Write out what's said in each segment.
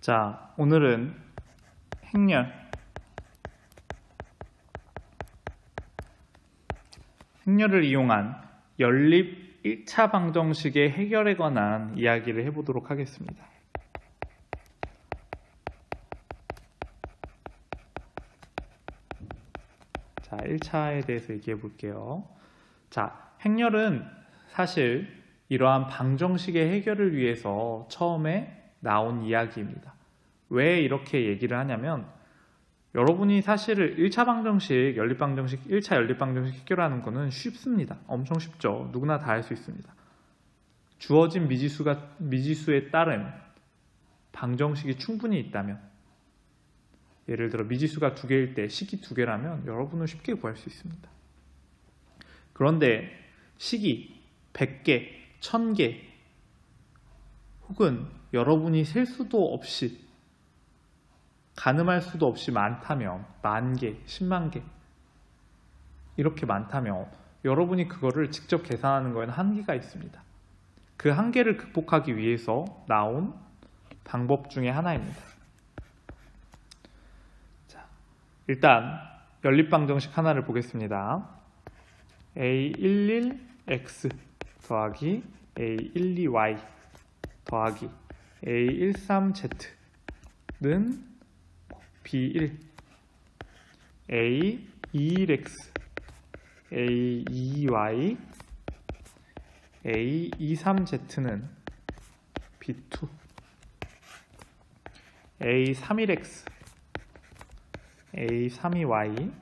자, 오늘은 행렬을 이용한 연립 1차 방정식의 해결에 관한 이야기를 해보도록 하겠습니다. 자, 1차에 대해서 얘기해 볼게요. 자, 행렬은 사실 이러한 방정식의 해결을 위해서 처음에 나온 이야기입니다. 왜 이렇게 얘기를 하냐면 여러분이 사실 1차 방정식, 연립방정식, 1차 연립방정식 해결하는 거는 쉽습니다. 엄청 쉽죠. 누구나 다 할 수 있습니다. 주어진 미지수에 따른 방정식이 충분히 있다면, 예를 들어 미지수가 2개일 때 식이 2개라면 여러분은 쉽게 구할 수 있습니다. 그런데 식이 100개, 1000개 혹은 여러분이 셀 수도 없이 가늠할 수도 없이 많다면, 10,000개, 100,000개 이렇게 많다면 여러분이 그거를 직접 계산하는 거에는 한계가 있습니다. 그 한계를 극복하기 위해서 나온 방법 중에 하나입니다. 자, 일단 연립방정식 하나를 보겠습니다. A11x 더하기 A12y 더하기 A13z는 B1, A21x, A22y, A23z는 B2, A31x, A32y,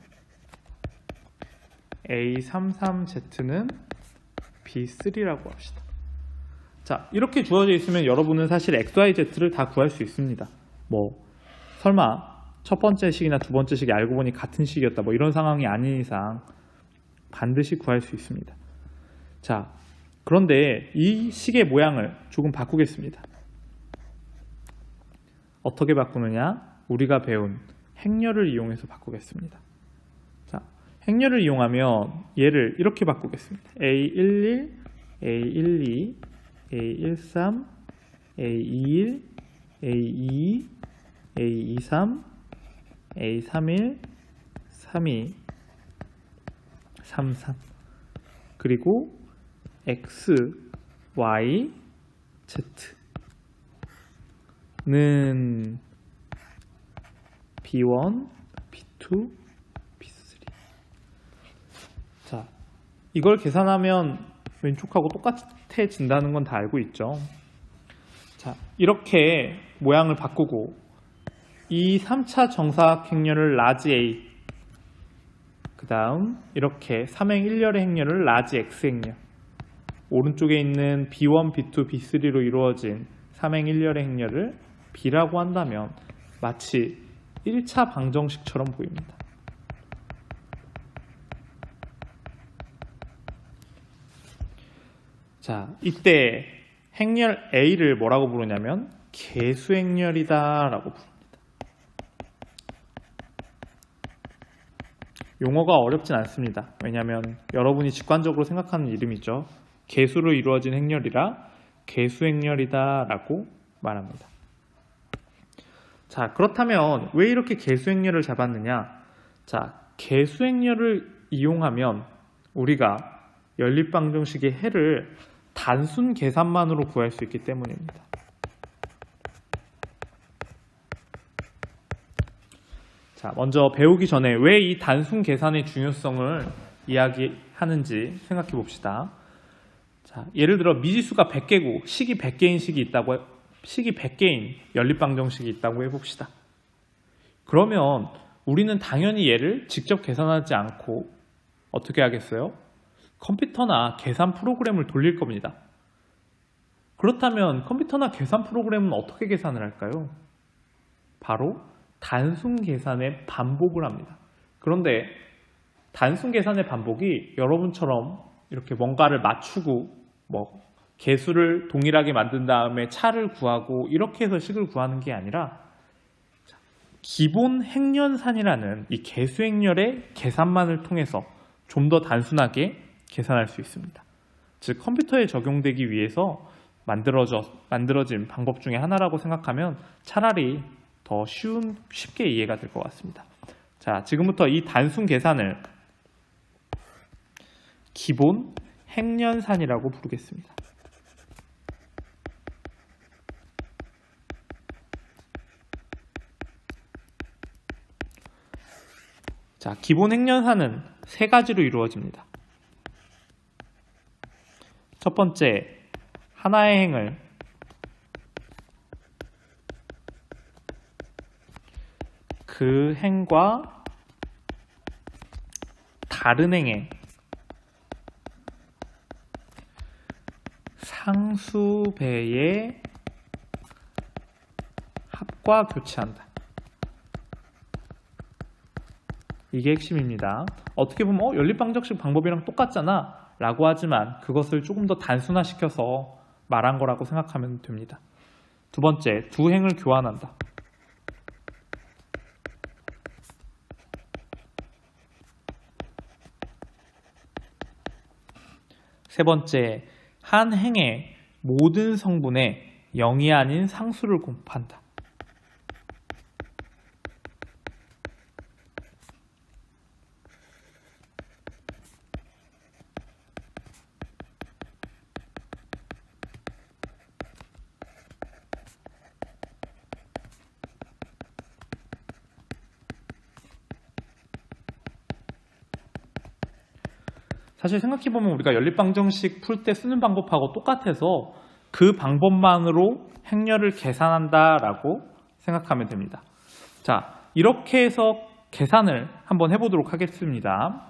A33z는 B3라고 합시다. 자, 이렇게 주어져 있으면 여러분은 사실 XYZ를 다 구할 수 있습니다. 설마 첫 번째 식이나 두 번째 식이 알고 보니 같은 식이었다, 이런 상황이 아닌 이상 반드시 구할 수 있습니다. 자, 그런데 이 식의 모양을 조금 바꾸겠습니다. 어떻게 바꾸느냐? 우리가 배운 행렬을 이용해서 바꾸겠습니다. 자, 행렬을 이용하면 얘를 이렇게 바꾸겠습니다. A11, A12, A13, A21, A22, A23, A31, 32, 33 그리고 X, Y, Z는 B1, B2, B3. 자, 이걸 계산하면 왼쪽하고 똑같아진다는 건 다 알고 있죠. 자, 이렇게 모양을 바꾸고 이 3차 정사각 행렬을 라지 A, 그 다음 이렇게 삼행일렬의 행렬을 라지 X 행렬, 오른쪽에 있는 B1, B2, B3로 이루어진 삼행일렬의 행렬을 B라고 한다면 마치 1차 방정식처럼 보입니다. 자, 이때 행렬 A를 뭐라고 부르냐면 개수행렬이다 라고 부릅니다. 용어가 어렵진 않습니다. 왜냐하면 여러분이 직관적으로 생각하는 이름이죠. 개수로 이루어진 행렬이라 개수행렬이다 라고 말합니다. 자, 그렇다면 왜 이렇게 개수행렬을 잡았느냐? 자, 개수행렬을 이용하면 우리가 연립방정식의 해를 단순 계산만으로 구할 수 있기 때문입니다. 자, 먼저 배우기 전에 왜 이 단순 계산의 중요성을 이야기하는지 생각해 봅시다. 자, 예를 들어 미지수가 100개고 식이 100개인 식이 100개인 연립방정식이 있다고 해봅시다. 그러면 우리는 당연히 얘를 직접 계산하지 않고 어떻게 하겠어요? 컴퓨터나 계산 프로그램을 돌릴 겁니다. 그렇다면 컴퓨터나 계산 프로그램은 어떻게 계산을 할까요? 바로 단순 계산의 반복을 합니다. 그런데 단순 계산의 반복이 여러분처럼 이렇게 뭔가를 맞추고 개수를 동일하게 만든 다음에 차를 구하고 이렇게 해서 식을 구하는 게 아니라 기본 행렬산이라는 이 개수행렬의 계산만을 통해서 좀 더 단순하게 계산할 수 있습니다. 즉 컴퓨터에 적용되기 위해서 만들어진 방법 중에 하나라고 생각하면 차라리 더 쉽게 이해가 될 것 같습니다. 자, 지금부터 이 단순 계산을 기본 행연산이라고 부르겠습니다. 자, 기본 행연산은 세 가지로 이루어집니다. 첫 번째, 하나의 행을 그 행과 다른 행의 상수배의 합과 교체한다. 이게 핵심입니다. 어떻게 보면 연립방정식 방법이랑 똑같잖아 라고 하지만 그것을 조금 더 단순화시켜서 말한 거라고 생각하면 됩니다. 두 번째, 두 행을 교환한다. 세 번째, 한 행의 모든 성분에 0이 아닌 상수를 곱한다. 사실 생각해보면 우리가 연립방정식 풀 때 쓰는 방법하고 똑같아서 그 방법만으로 행렬을 계산한다라고 생각하면 됩니다. 자, 이렇게 해서 계산을 한번 해보도록 하겠습니다.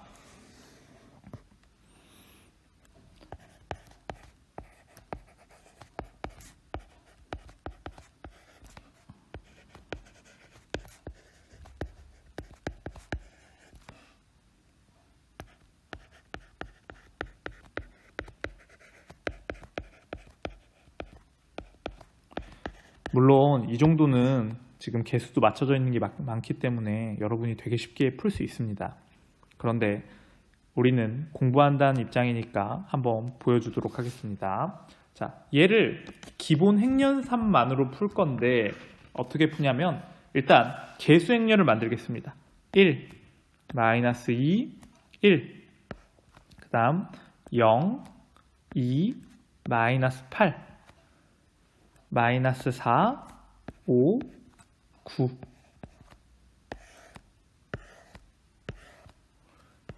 물론 이 정도는 지금 개수도 맞춰져 있는 게 많기 때문에 여러분이 되게 쉽게 풀 수 있습니다. 그런데 우리는 공부한다는 입장이니까 한번 보여주도록 하겠습니다. 자, 얘를 기본 행렬산만으로 풀 건데 어떻게 푸냐면 일단 개수 행렬을 만들겠습니다. 1, 마이너스 2, 1, 그 다음 0, 2, 마이너스 8, 마이너스 4, 5, 9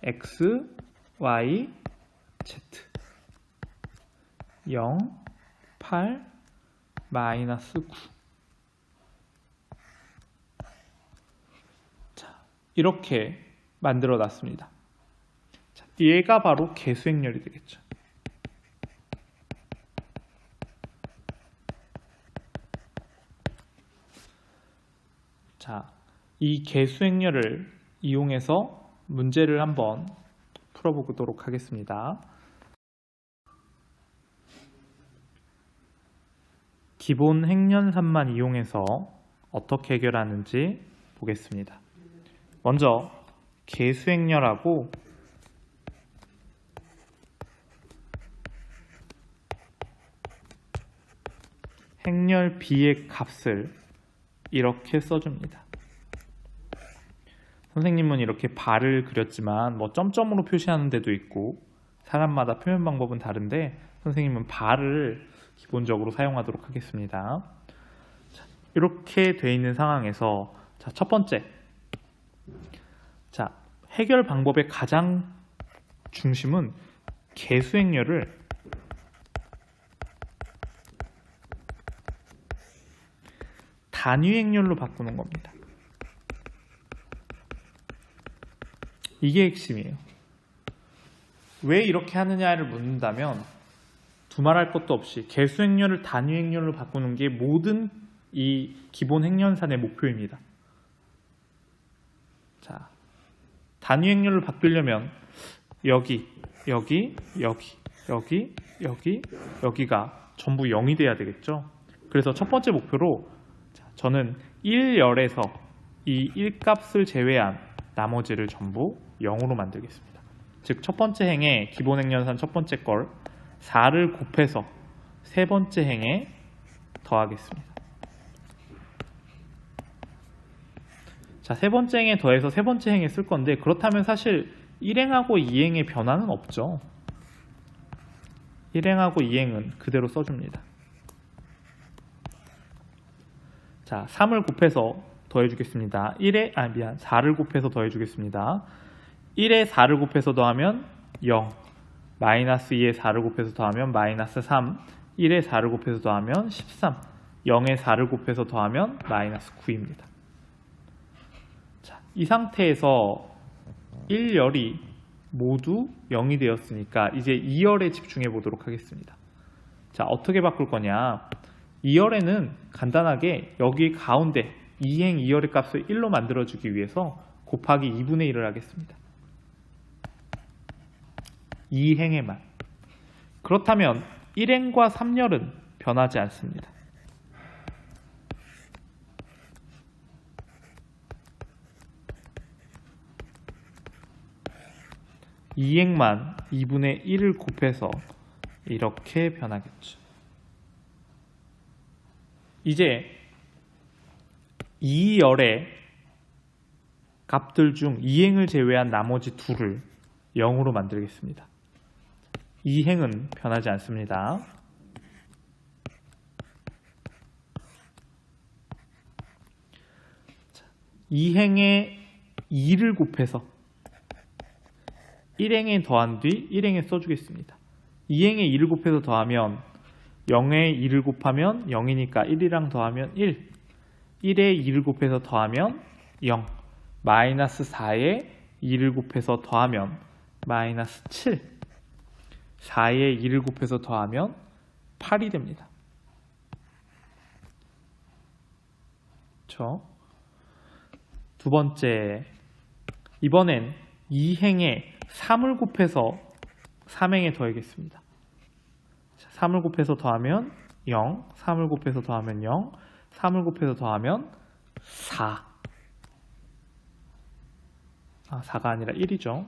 x, y, z 0, 8, 마이너스 9 자, 이렇게 만들어 놨습니다. 자, 얘가 바로 개수 행렬이 되겠죠. 자, 이 개수 행렬을 이용해서 문제를 한번 풀어보도록 하겠습니다. 기본 행렬산만 이용해서 어떻게 해결하는지 보겠습니다. 먼저 개수 행렬하고 행렬 B의 값을 이렇게 써줍니다. 선생님은 이렇게 발을 그렸지만 뭐 점점으로 표시하는 데도 있고 사람마다 표현 방법은 다른데 선생님은 발을 기본적으로 사용하도록 하겠습니다. 자, 이렇게 돼 있는 상황에서 자, 첫 번째, 자, 해결 방법의 가장 중심은 개수 행렬을 단위 행렬로 바꾸는 겁니다. 이게 핵심이에요. 왜 이렇게 하느냐를 묻는다면 두말할 것도 없이 개수 행렬을 단위 행렬로 바꾸는 게 모든 이 기본 행렬산의 목표입니다. 자, 단위 행렬로 바꾸려면 여기가 전부 0이 돼야 되겠죠. 그래서 첫 번째 목표로 저는 1열에서 이 1값을 제외한 나머지를 전부 0으로 만들겠습니다. 즉 첫 번째 행의 기본 행렬산 첫 번째 걸 4를 곱해서 세 번째 행에 더하겠습니다. 자, 세 번째 행에 더해서 세 번째 행에 쓸 건데, 그렇다면 사실 1행하고 2행의 변화는 없죠. 1행하고 2행은 그대로 써줍니다. 자, 3을 곱해서 더해주겠습니다. 4를 곱해서 더해주겠습니다. 1에 4를 곱해서 더하면 0, 마이너스 2에 4를 곱해서 더하면 마이너스 3, 1에 4를 곱해서 더하면 13, 0에 4를 곱해서 더하면 마이너스 9입니다. 자, 이 상태에서 1열이 모두 0이 되었으니까 이제 2열에 집중해 보도록 하겠습니다. 자, 어떻게 바꿀 거냐? 2열에는 간단하게 여기 가운데 2행 2열의 값을 1로 만들어주기 위해서 곱하기 2분의 1을 하겠습니다. 2행에만. 그렇다면 1행과 3열은 변하지 않습니다. 2행만 2분의 1을 곱해서 이렇게 변하겠죠. 이제 2열의 값들 중 2행을 제외한 나머지 둘을 0으로 만들겠습니다. 2행은 변하지 않습니다. 자, 2행에 2를 곱해서 1행에 더한 뒤 1행에 써주겠습니다. 2행에 2를 곱해서 더하면 0에 2를 곱하면 0이니까 1이랑 더하면 1, 1에 2를 곱해서 더하면 0, 마이너스 4에 2를 곱해서 더하면 마이너스 7, 4에 2를 곱해서 더하면 8이 됩니다. 그렇죠? 두 번째, 이번엔 2행에 3을 곱해서 3행에 더하겠습니다. 3을 곱해서 더하면 0, 3을 곱해서 더하면 0, 3을 곱해서 더하면 4. 4가 아니라 1이죠.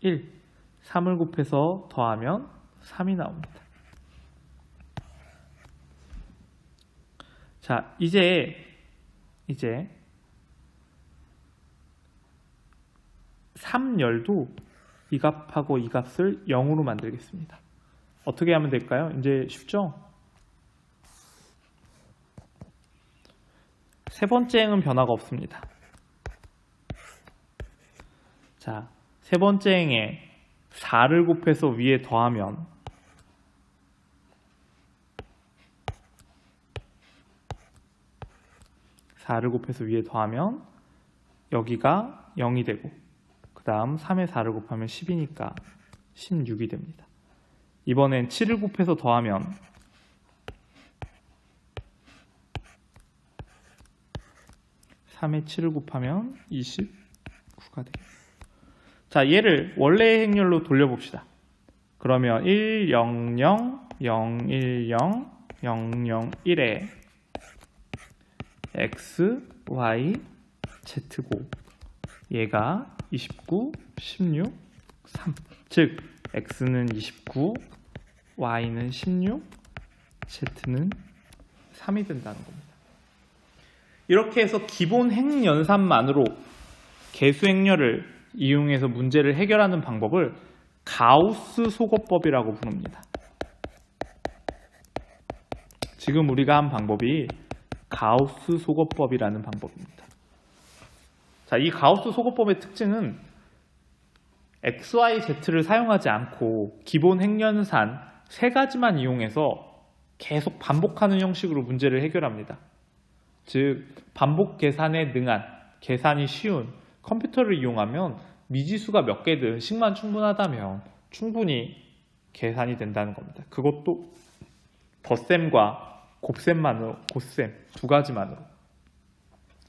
1, 3을 곱해서 더하면 3이 나옵니다. 자, 이제 3열도 이 값하고 이 값을 0으로 만들겠습니다. 어떻게 하면 될까요? 이제 쉽죠? 세 번째 행은 변화가 없습니다. 자, 세 번째 행에 4를 곱해서 위에 더하면 4를 곱해서 위에 더하면 여기가 0이 되고, 그 다음 3에 4를 곱하면 10이니까 16이 됩니다. 이번엔 7을 곱해서 더하면 3에 7을 곱하면 29가 되겠습니다. 자, 얘를 원래의 행렬로 돌려봅시다. 그러면 1, 0, 0, 0, 1, 0, 0, 0, 1에 x, y, z고 얘가 29, 16, 3. 즉 x는 29, y는 16, z는 3이 된다는 겁니다. 이렇게 해서 기본 행연산만으로 개수 행렬을 이용해서 문제를 해결하는 방법을 가우스 소거법이라고 부릅니다. 지금 우리가 한 방법이 가우스 소거법이라는 방법입니다. 자, 이 가우스 소거법의 특징은 x, y, z를 사용하지 않고 기본 행연산 세 가지만 이용해서 계속 반복하는 형식으로 문제를 해결합니다. 즉, 반복 계산에 능한, 계산이 쉬운 컴퓨터를 이용하면 미지수가 몇 개든 식만 충분하다면 충분히 계산이 된다는 겁니다. 그것도 덧셈과 곱셈만으로, 곱셈 두 가지만으로.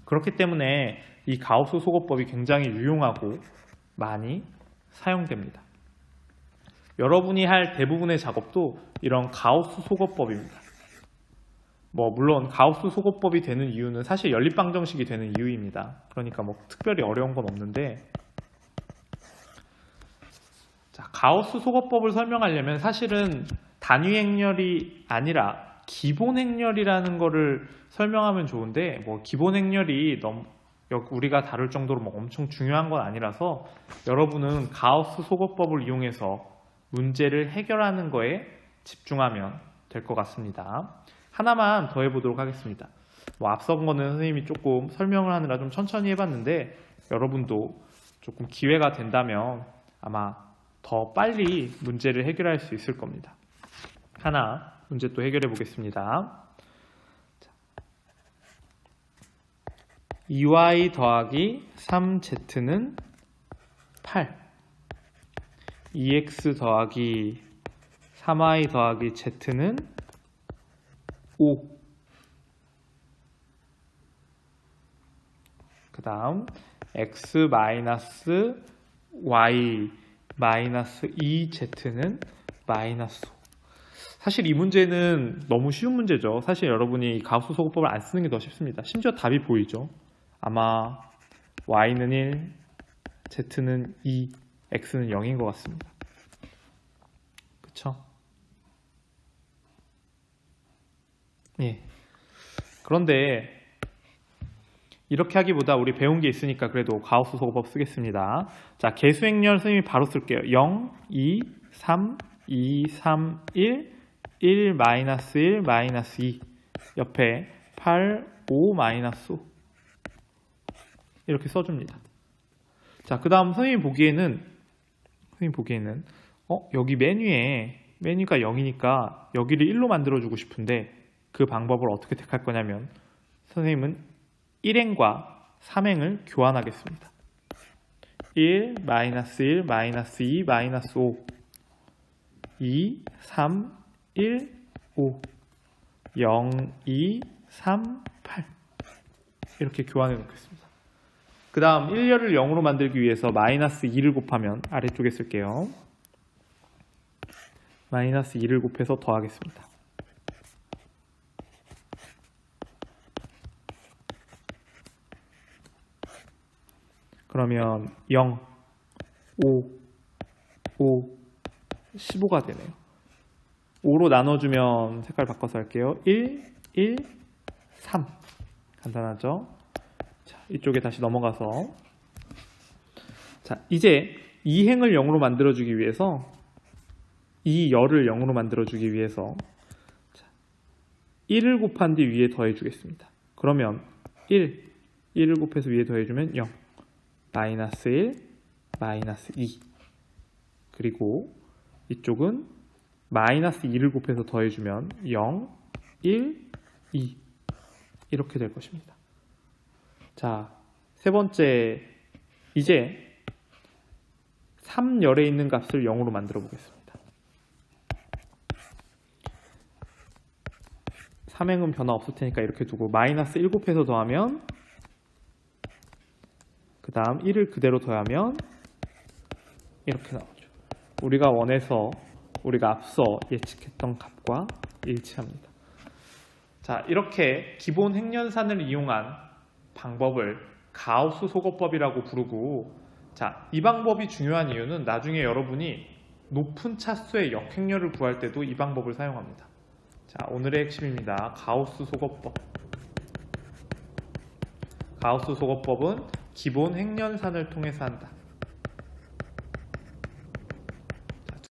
그렇기 때문에 이 가우스 소거법이 굉장히 유용하고 많이 사용됩니다. 여러분이 할 대부분의 작업도 이런 가우스 소거법입니다. 물론 가우스 소거법이 되는 이유는 사실 연립방정식이 되는 이유입니다. 그러니까 특별히 어려운 건 없는데, 자, 가우스 소거법을 설명하려면 사실은 단위 행렬이 아니라 기본 행렬이라는 거를 설명하면 좋은데, 뭐 기본 행렬이 너무 우리가 다룰 정도로 뭐 엄청 중요한 건 아니라서 여러분은 가우스 소거법을 이용해서 문제를 해결하는 거에 집중하면 될 것 같습니다. 하나만 더 해보도록 하겠습니다. 뭐 앞선 거는 선생님이 조금 설명을 하느라 좀 천천히 해봤는데, 여러분도 조금 기회가 된다면 아마 더 빨리 문제를 해결할 수 있을 겁니다. 하나 문제 또 해결해 보겠습니다. 2y 더하기 3z는 8, 2x 더하기 3y 더하기 z는 5. 그 다음 x 마이너스 y 마이너스 2z는 마이너스 5. 사실 이 문제는 너무 쉬운 문제죠. 사실 여러분이 가우스 소거법을 안 쓰는 게 더 쉽습니다. 심지어 답이 보이죠. 아마 y는 1, z는 2, x는 0인 것 같습니다. 그쵸? 예. 그런데 이렇게 하기보다 우리 배운 게 있으니까 그래도 가우스 소거법 쓰겠습니다. 자, 개수행렬 선생님이 바로 쓸게요. 0, 2, 3, 2, 3, 1, 1, 마이너스 1, 마이너스 2. 옆에 8, 5, 마이너스 5. 이렇게 써줍니다. 자, 그 다음 선생님 보기에는 여기 메뉴가 0이니까 여기를 1로 만들어주고 싶은데 그 방법을 어떻게 택할 거냐면 선생님은 1행과 3행을 교환하겠습니다. 1, 마이너스 1, 마이너스 2, 마이너스 5 2, 3, 1, 5 0, 2, 3, 8 이렇게 교환해 놓겠습니다. 그 다음 1열을 0으로 만들기 위해서 마이너스 2를 곱하면 아래쪽에 쓸게요. 마이너스 2를 곱해서 더하겠습니다. 그러면 0, 5, 15가 되네요. 5로 나눠주면 색깔 바꿔서 할게요. 1, 1, 3. 간단하죠? 자, 이쪽에 다시 넘어가서 자, 이제 2행을 0으로 만들어주기 위해서 이 열을 0으로 만들어주기 위해서 1을 곱한 뒤 위에 더해주겠습니다. 그러면 1을 곱해서 위에 더해주면 0, 마이너스 1, 마이너스 2 그리고 이쪽은 마이너스 2를 곱해서 더해주면 0, 1, 2 이렇게 될 것입니다. 자, 세 번째 이제 3열에 있는 값을 0으로 만들어 보겠습니다. 3행은 변화 없을 테니까 이렇게 두고 마이너스 1 곱해서 더하면 그 다음 1을 그대로 더하면 이렇게 나오죠. 우리가 앞서 예측했던 값과 일치합니다. 자, 이렇게 기본 행렬산을 이용한 방법을 가우스 소거법이라고 부르고, 자, 이 방법이 중요한 이유는 나중에 여러분이 높은 차수의 역행렬을 구할 때도 이 방법을 사용합니다. 자, 오늘의 핵심입니다. 가우스 소거법. 가우스 소거법은 기본 행렬산을 통해서 한다.